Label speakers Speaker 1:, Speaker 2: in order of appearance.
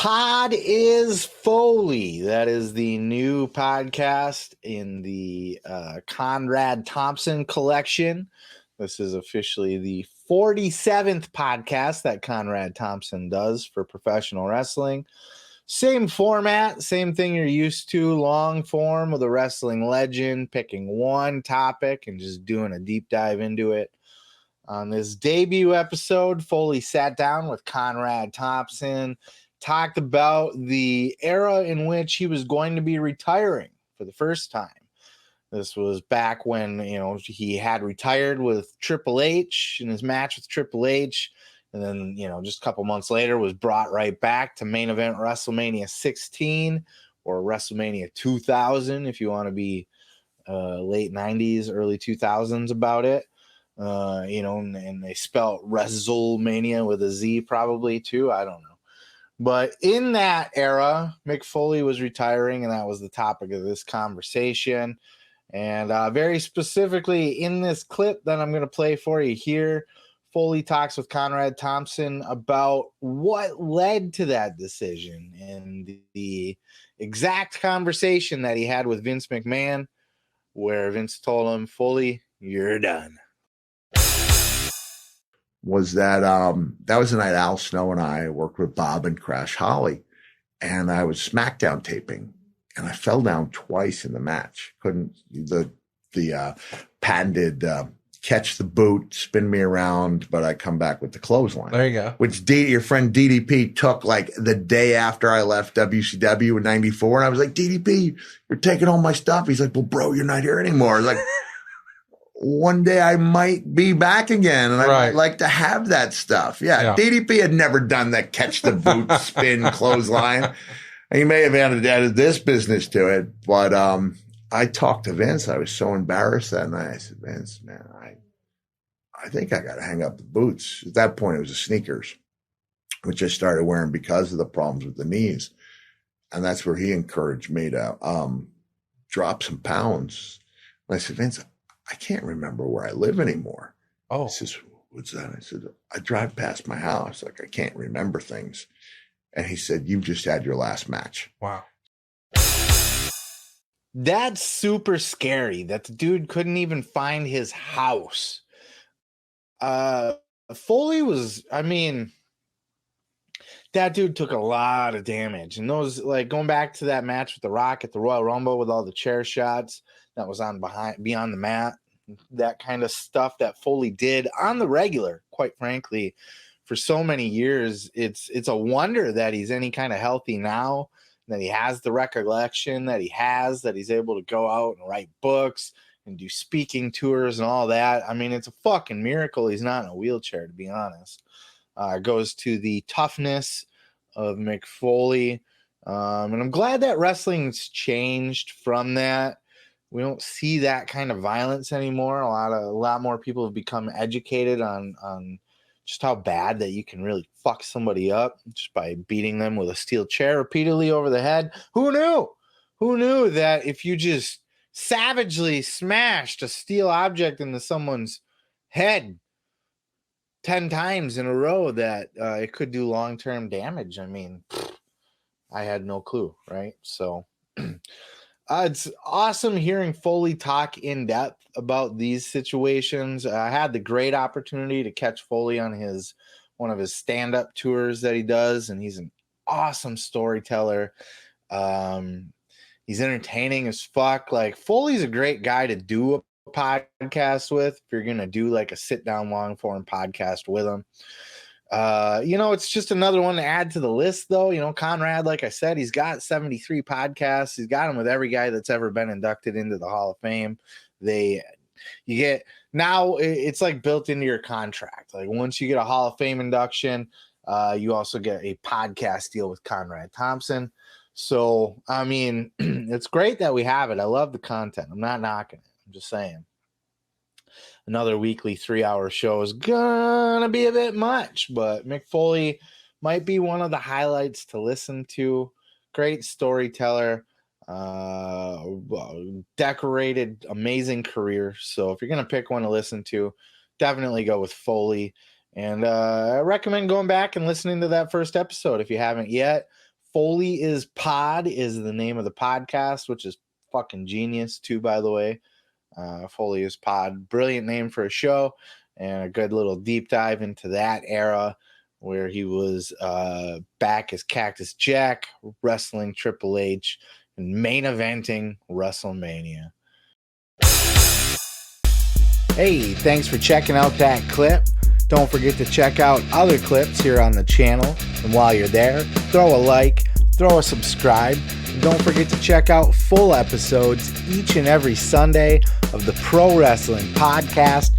Speaker 1: Pod is Foley. That is the new podcast in the Conrad Thompson collection. This is officially the 47th podcast that Conrad Thompson does for professional wrestling. Same format, same thing you're used to, long form with a wrestling legend, picking one topic and just doing a deep dive into it. On this debut episode, Foley sat down with Conrad Thompson, talked about the era in which he was going to be retiring for the first time. This was back when, he had retired with Triple H in his match with Triple H. And then, just a couple months later was brought right back to main event WrestleMania 16 or WrestleMania 2000, if you want to be late 90s, early 2000s about it. And they spelled WrestleMania with a Z probably too. I don't know. But in that era, Mick Foley was retiring, and that was the topic of this conversation. And very specifically in this clip that I'm going to play for you here, Foley talks with Conrad Thompson about what led to that decision and the exact conversation that he had with Vince McMahon, where Vince told him, Foley, you're done.
Speaker 2: Was that was the night Al Snow and I worked with Bob and Crash Holly, and I was SmackDown taping, and I fell down twice in the match. Couldn't the patented catch the boot, spin me around, but I come back with the clothesline.
Speaker 3: There you go.
Speaker 2: Which your friend DDP took like the day after I left WCW in '94, and I was like, DDP, you're taking all my stuff. He's like, well, bro, you're not here anymore. I was like, one day I might be back again, and I'd like to have that stuff. Yeah, DDP had never done that catch the boot, spin, clothesline. He may have added this business to it, but I talked to Vince. I was so embarrassed that night. I said, Vince, man, I think I got to hang up the boots. At that point, it was the sneakers, which I started wearing because of the problems with the knees. And that's where he encouraged me to drop some pounds. And I said, Vince, I can't remember where I live anymore.
Speaker 3: Oh.
Speaker 2: He says, what's that? I said, I drive past my house. Like, I can't remember things. And he said, you just had your last match.
Speaker 3: Wow.
Speaker 1: That's super scary that the dude couldn't even find his house. Foley was, that dude took a lot of damage. And those, like, going back to that match with The Rock at the Royal Rumble with all the chair shots that was on beyond the mat, that kind of stuff that Foley did on the regular, quite frankly, for so many years. It's a wonder that he's any kind of healthy now, that he has the recollection that he's able to go out and write books and do speaking tours and all that. It's a fucking miracle he's not in a wheelchair, to be honest. It goes to the toughness of Mick Foley. And I'm glad that wrestling's changed from that. We don't see that kind of violence anymore. A lot more people have become educated on just how bad that you can really fuck somebody up just by beating them with a steel chair repeatedly over the head. Who knew that if you just savagely smashed a steel object into someone's head 10 times in a row that it could do long-term damage? I had no clue, right? So it's awesome hearing Foley talk in depth about these situations. I had the great opportunity to catch Foley on one of his stand-up tours that he does, and he's an awesome storyteller. He's entertaining as fuck. Like, Foley's a great guy to do a podcast with if you're gonna do like a sit-down long-form podcast with him. It's just another one to add to the list, though. Conrad, like I said, he's got 73 podcasts. He's got them with every guy that's ever been inducted into the Hall of Fame. It's like built into your contract. Like, once you get a Hall of Fame induction, you also get a podcast deal with Conrad Thompson. So, it's great that we have it. I love the content. I'm not knocking it. I'm just saying. Another weekly 3-hour show is gonna be a bit much, but Mick Foley might be one of the highlights to listen to. Great storyteller, decorated, amazing career. So if you're gonna pick one to listen to, definitely go with Foley. And I recommend going back and listening to that first episode if you haven't yet. Foley is Pod is the name of the podcast, which is fucking genius too, by the way. Foley is Pod, brilliant name for a show, and a good little deep dive into that era where he was back as Cactus Jack, wrestling Triple H, and main eventing WrestleMania. Hey, thanks for checking out that clip. Don't forget to check out other clips here on the channel. And while you're there, throw a like, throw a subscribe. And don't forget to check out full episodes each and every Sunday of the Pro Wrestling Podcast.